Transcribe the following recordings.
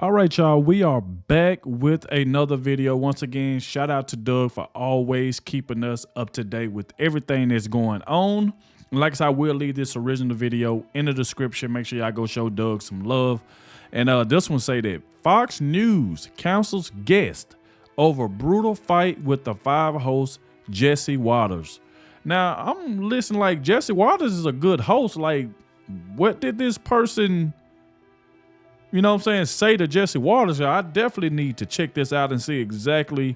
All right, y'all. We are back with another video. Once again, shout out to Doug for always keeping us up to date with everything that's going on. And like I said, I will leave this original video in the description. Make sure y'all go show Doug some love. And this one say that Fox News cancels guest over brutal fight with the 5 host Jesse Waters. Now, I'm listening like Jesse Waters is a good host. Like, what did this person, you know what I'm saying, say to Jesse Waters? I definitely need to check this out and see exactly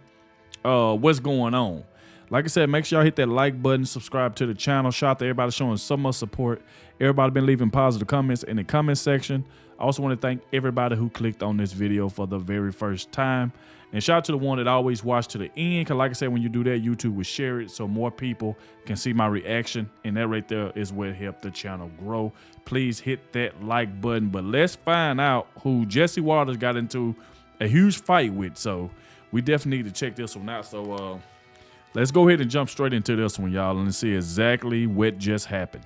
what's going on. Like I said, make sure y'all hit that like button, subscribe to the channel. Shout out to everybody showing so much support. Everybody been leaving positive comments in the comment section. I also want to thank everybody who clicked on this video for the very first time. And shout out to the one that always watched to the end, because like I said, when you do that, YouTube will share it so more people can see my reaction. And that right there is what helped the channel grow. Please hit that like button. But let's find out who Jesse Waters got into a huge fight with. So we definitely need to check this one out. So let's go ahead and jump straight into this one, y'all, and see exactly what just happened.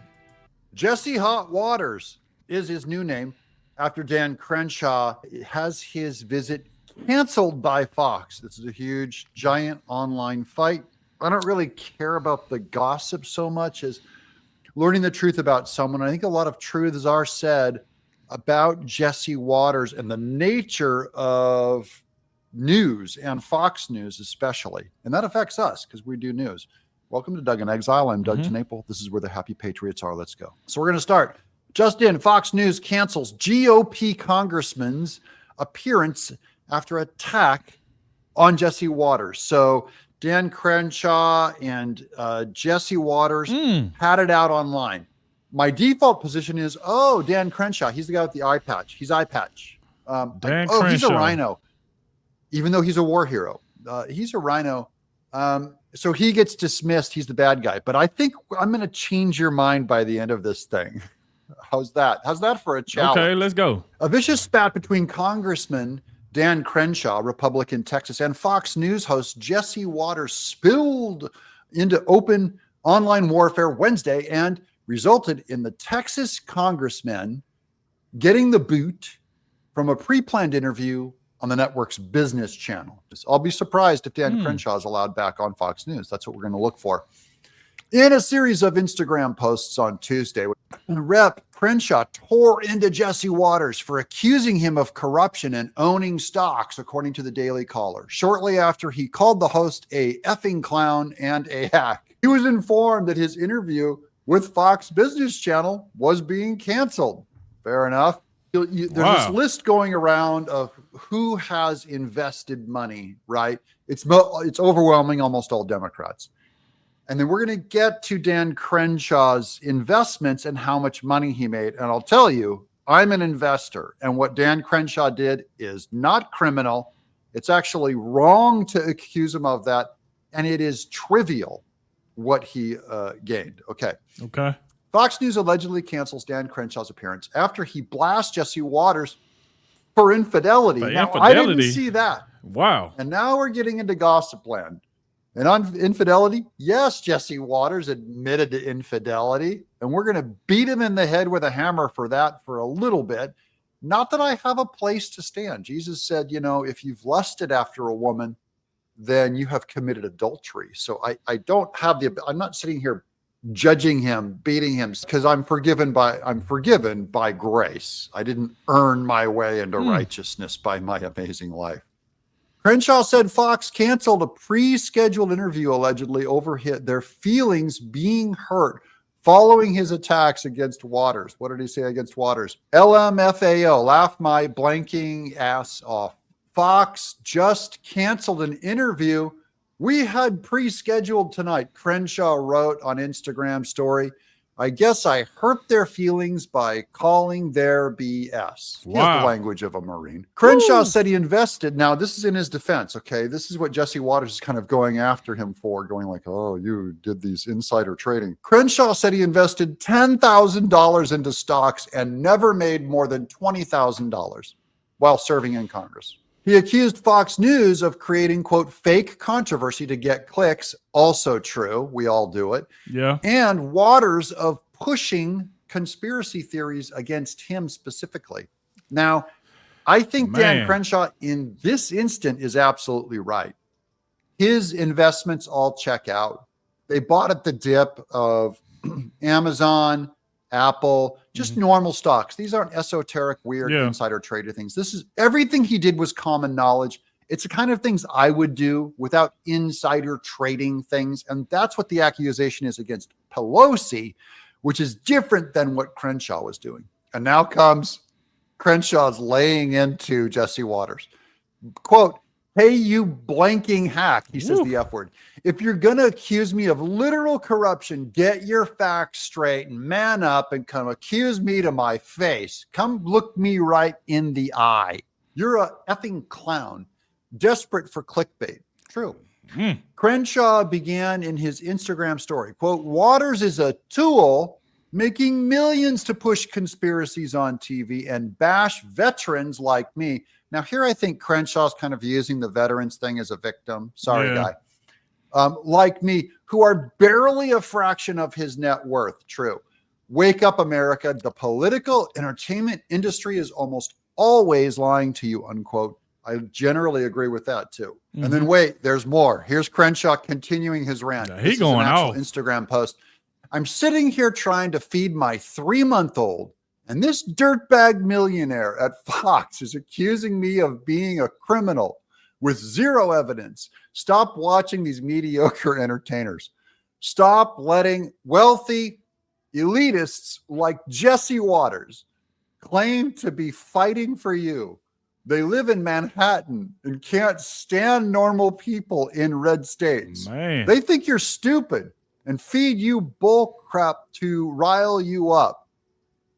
Jesse Hot Waters is his new name after Dan Crenshaw has his visit canceled by Fox. This is a huge, giant online fight. I don't really care about the gossip so much as learning the truth about someone. I think a lot of truths are said about Jesse Waters and the nature of news and Fox News especially. And that affects us because we do news. Welcome to Doug in Exile. I'm Doug Tenaple. This is where the happy patriots are. Let's go. So we're going to start. Just in, Fox News cancels GOP congressman's appearance after attack on Jesse Waters. So Dan Crenshaw and Jesse Waters had it out online. My default position is, oh, Dan Crenshaw. He's the guy with the eye patch. He's eye patch. Crenshaw. He's a rhino, even though he's a war hero. He's a rhino. So he gets dismissed. He's the bad guy. But I think I'm going to change your mind by the end of this thing. How's that? How's that for a challenge? Okay, let's go. A vicious spat between Congressman Dan Crenshaw, Republican, Texas, and Fox News host Jesse Waters spilled into open online warfare Wednesday and resulted in the Texas congressman getting the boot from a pre-planned interview on the network's business channel. I'll be surprised if Dan Crenshaw is allowed back on Fox News. That's what we're going to look for. In a series of Instagram posts on Tuesday, Rep. Crenshaw tore into Jesse Waters for accusing him of corruption and owning stocks, according to the Daily Caller, shortly after he called the host a effing clown and a hack. He was informed that his interview with Fox Business Channel was being canceled. Fair enough. There's this list going around of who has invested money, right? It's overwhelming, almost all Democrats. And then we're going to get to Dan Crenshaw's investments and how much money he made. And I'll tell you, I'm an investor. And what Dan Crenshaw did is not criminal. It's actually wrong to accuse him of that. And it is trivial what he gained. Okay. Fox News allegedly cancels Dan Crenshaw's appearance after he blasts Jesse Waters for infidelity. Now, I didn't see that. Wow. And now we're getting into gossip land. And on infidelity, yes, Jesse Waters admitted to infidelity, and we're going to beat him in the head with a hammer for that for a little bit. Not that I have a place to stand. Jesus said, you know, if you've lusted after a woman, then you have committed adultery. So I don't have I'm not sitting here judging him, beating him, because I'm forgiven by grace. I didn't earn my way into righteousness by my amazing life. Crenshaw said Fox canceled a pre-scheduled interview allegedly over their feelings being hurt following his attacks against Waters. What did he say against Waters? LMFAO, laugh my blanking ass off. Fox just canceled an interview we had pre-scheduled tonight. Crenshaw wrote on Instagram story, I guess I hurt their feelings by calling their BS. He has the language of a Marine. Crenshaw said he invested. Now, this is in his defense, okay? This is what Jesse Waters is kind of going after him for, going like, oh, you did these insider trading. Crenshaw said he invested $10,000 into stocks and never made more than $20,000 while serving in Congress. He accused Fox News of creating, quote, fake controversy to get clicks. Also true. We all do it. Yeah. And Waters of pushing conspiracy theories against him specifically. Now, I think Dan Man. Crenshaw in this instant is absolutely right. His investments all check out. They bought at the dip of Amazon, Apple, just normal stocks. These aren't esoteric, weird insider trader things. This is everything he did was common knowledge. It's the kind of things I would do without insider trading things. And that's what the accusation is against Pelosi, which is different than what Crenshaw was doing. And now comes Crenshaw's laying into Jesse Waters. Quote, "Hey, you blanking hack," he says the F word. "If you're going to accuse me of literal corruption, get your facts straight and man up and come accuse me to my face. Come look me right in the eye. You're a effing clown, desperate for clickbait." True. Crenshaw began in his Instagram story, quote, "Waters is a tool making millions to push conspiracies on TV and bash veterans like me." Now, here I think Crenshaw's kind of using the veterans thing as a victim. Sorry, guy. Like me, who are barely a fraction of his net worth. True. Wake up, America. The political entertainment industry is almost always lying to you, unquote. I generally agree with that, too. And then wait, there's more. Here's Crenshaw continuing his rant. He's going off. Instagram post. "I'm sitting here trying to feed my 3-month-old. And this dirtbag millionaire at Fox is accusing me of being a criminal with zero evidence. Stop watching these mediocre entertainers. Stop letting wealthy elitists like Jesse Waters claim to be fighting for you. They live in Manhattan and can't stand normal people in red states. Man. They think you're stupid and feed you bull crap to rile you up.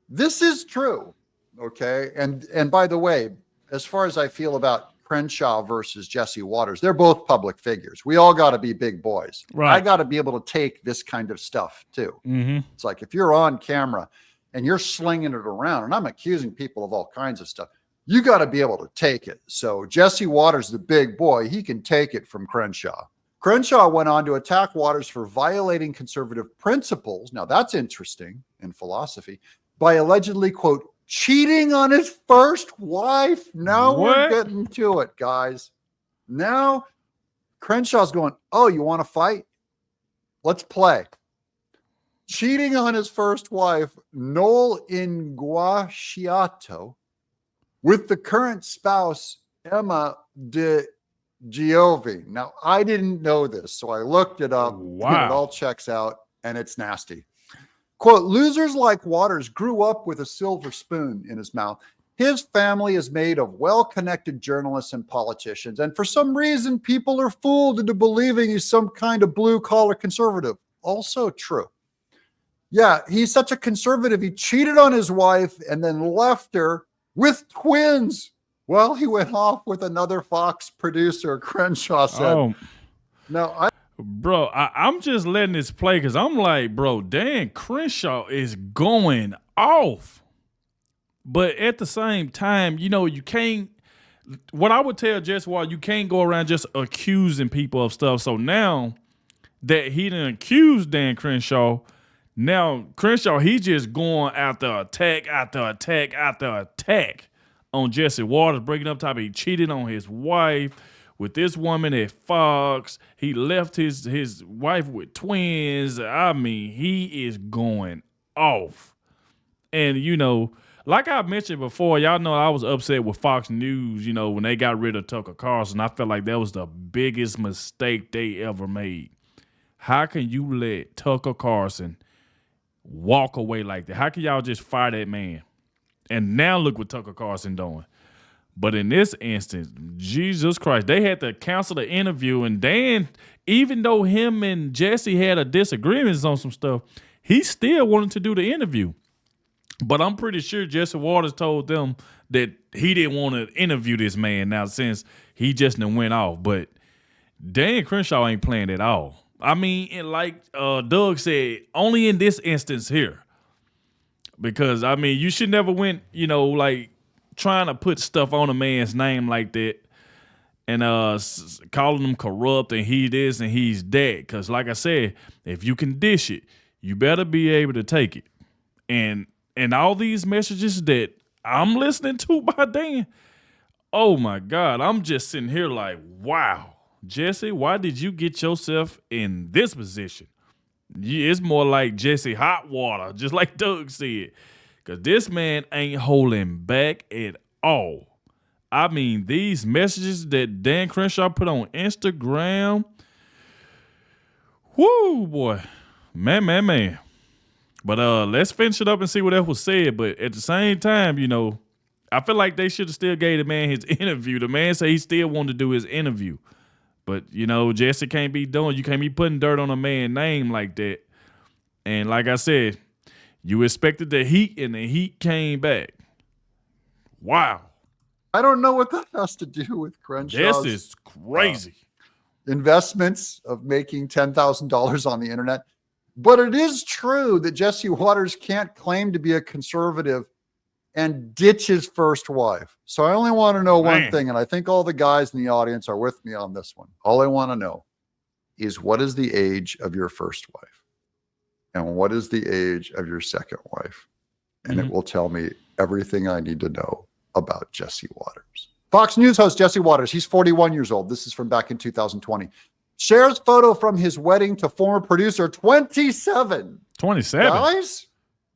This is true, okay? And by the way, as far as I feel about Crenshaw versus Jesse Waters, they're both public figures. We all got to be big boys. Right. I got to be able to take this kind of stuff too. It's like if you're on camera and you're slinging it around, and I'm accusing people of all kinds of stuff, you got to be able to take it. So Jesse Waters, the big boy, he can take it from Crenshaw. Crenshaw went on to attack Waters for violating conservative principles. Now that's interesting in philosophy. By allegedly, quote, cheating on his first wife. Now we're getting to it, guys. Now Crenshaw's going, "Oh, you want to fight? Let's play." Cheating on his first wife, Noel Inguasciato, with the current spouse, Emma De Giovi. Now, I didn't know this, so I looked it up. Wow. And it all checks out, and it's nasty. Quote, "Losers like Waters grew up with a silver spoon in his mouth. His family is made of well-connected journalists and politicians, and for some reason, people are fooled into believing he's some kind of blue-collar conservative." Also true. Yeah, he's such a conservative. He cheated on his wife and then left her with twins. Well, he went off with another Fox producer, Crenshaw said. Now, Bro, I'm just letting this play because I'm like, bro, Dan Crenshaw is going off. But at the same time, you know, you can't, what I would tell Jess, you can't go around just accusing people of stuff. So now that he done accused Dan Crenshaw, now Crenshaw, he just going after attack after attack after attack on Jesse Waters, breaking up top. He cheated on his wife with this woman at Fox. He left his wife with twins. I mean, he is going off. And, you know, like I mentioned before, y'all know I was upset with Fox News, you know, when they got rid of Tucker Carlson. I felt like that was the biggest mistake they ever made. How can you let Tucker Carlson walk away like that? How can y'all just fire that man? And now look what Tucker Carlson doing. But in this instance, Jesus Christ, they had to cancel the interview. And Dan, even though him and Jesse had a disagreement on some stuff, he still wanted to do the interview. But I'm pretty sure Jesse Waters told them that he didn't want to interview this man now since he just done went off. But Dan Crenshaw ain't playing at all. I mean, like Doug said, only in this instance here. Because, I mean, you should never went, you know, like, trying to put stuff on a man's name like that and calling him corrupt and he this and he's that. Because like I said, if you can dish it, you better be able to take it. And all these messages that I'm listening to by Dan, Oh my God. I'm just sitting here like, wow, Jesse, why did you get yourself in this position? It's more like Jesse Hot Water, just like Doug said. Because this man ain't holding back at all. I mean, these messages that Dan Crenshaw put on Instagram, whoo, boy. Man. But let's finish it up and see what else was said. But at the same time, you know, I feel like they should have still gave the man his interview. The man said he still wanted to do his interview. But, you know, Jesse can't be putting dirt on a man's name like that. And like I said, you expected the heat, and the heat came back. Wow. I don't know what that has to do with Crenshaw's. This is crazy. Investments of making $10,000 on the internet. But it is true that Jesse Waters can't claim to be a conservative and ditch his first wife. So I only want to know one thing, and I think all the guys in the audience are with me on this one. All I want to know is, what is the age of your first wife? And what is the age of your second wife? And it will tell me everything I need to know about Jesse Waters. Fox News host Jesse Waters, he's 41 years old. This is from back in 2020. Shares photo from his wedding to former producer, 27. 27? Guys?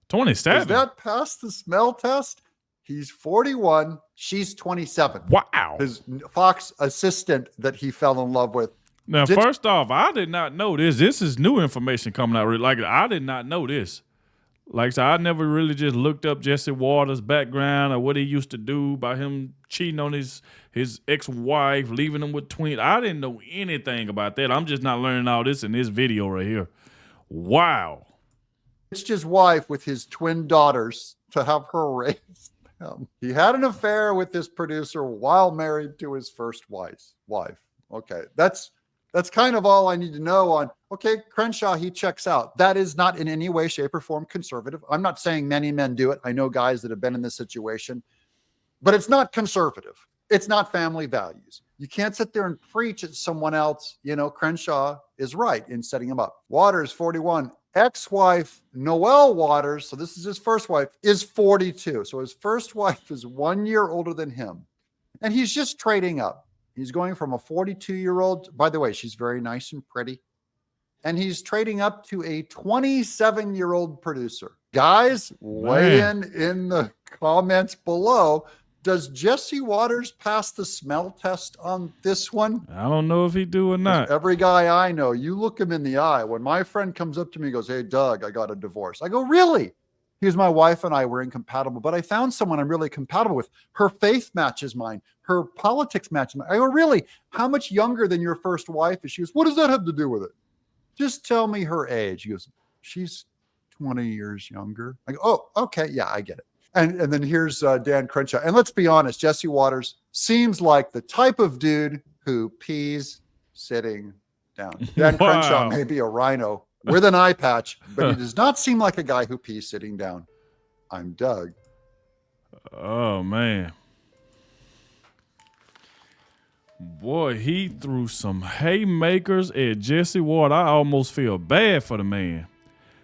27? Does that pass the smell test? He's 41. She's 27. Wow. His Fox assistant that he fell in love with. Now, first off, I did not know this. This is new information coming out. Like, I did not know this. Like I said, I never really just looked up Jesse Waters' background or what he used to do, about him cheating on his ex-wife, leaving him with twins. I didn't know anything about that. I'm just not learning all this in this video right here. Wow. It's his wife with his twin daughters to have her raise them. He had an affair with this producer while married to his first wife. Okay, that's kind of all I need to know on, okay, Crenshaw, he checks out. That is not in any way, shape, or form conservative. I'm not saying many men do it. I know guys that have been in this situation, but it's not conservative. It's not family values. You can't sit there and preach at someone else. You know, Crenshaw is right in setting him up. Waters, 41. Ex-wife, Noelle Waters, so this is his first wife, is 42. So his first wife is 1 year older than him. And he's just trading up. He's going from a 42-year-old, by the way, she's very nice and pretty, and he's trading up to a 27-year-old producer. Guys, weigh in the comments below. Does Jesse Waters pass the smell test on this one? I don't know if he do or not. Every guy I know, you look him in the eye. When my friend comes up to me and goes, hey, Doug, I got a divorce. I go, really? Here's my wife and I were incompatible, but I found someone I'm really compatible with. Her faith matches mine. Her politics matches mine. I go, really? How much younger than your first wife is she? Goes, what does that have to do with it? Just tell me her age. He goes, she's 20 years younger. I go, oh, okay. Yeah, I get it. And then here's Dan Crenshaw. And let's be honest, Jesse Waters seems like the type of dude who pees sitting down. Dan Crenshaw may be a rhino with an eye patch, but he does not seem like a guy who pees sitting down. I'm Doug. Oh, man. Boy, he threw some haymakers at Jesse Waters. I almost feel bad for the man.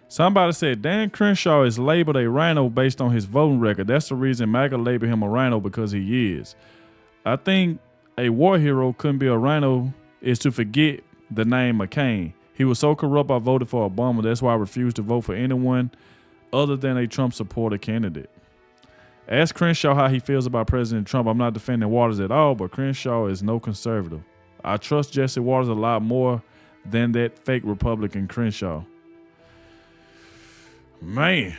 Somebody said Dan Crenshaw is labeled a rhino based on his voting record. That's the reason MAGA labeled him a rhino, because he is. I think a war hero couldn't be a rhino is to forget the name McCain. He was so corrupt, I voted for Obama. That's why I refused to vote for anyone other than a Trump supporter candidate. Ask Crenshaw how he feels about President Trump. I'm not defending Waters at all, but Crenshaw is no conservative. I trust Jesse Waters a lot more than that fake Republican Crenshaw. Man,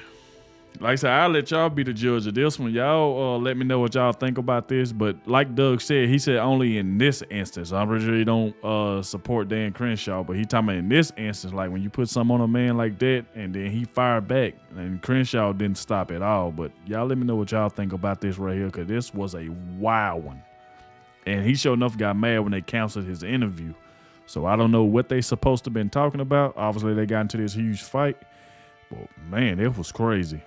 like I said, I'll let y'all be the judge of this one. Y'all let me know what y'all think about this. But like Doug said, he said only in this instance. I'm pretty sure he don't support Dan Crenshaw, but he talking about in this instance, like when you put something on a man like that and then he fired back, and Crenshaw didn't stop at all. But y'all let me know what y'all think about this right here, because this was a wild one. And he sure enough got mad when they canceled his interview. So I don't know what they supposed to been talking about. Obviously, they got into this huge fight. But man, it was crazy.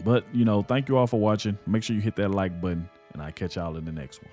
But, you know, thank you all for watching. Make sure you hit that like button, and I'll catch y'all in the next one.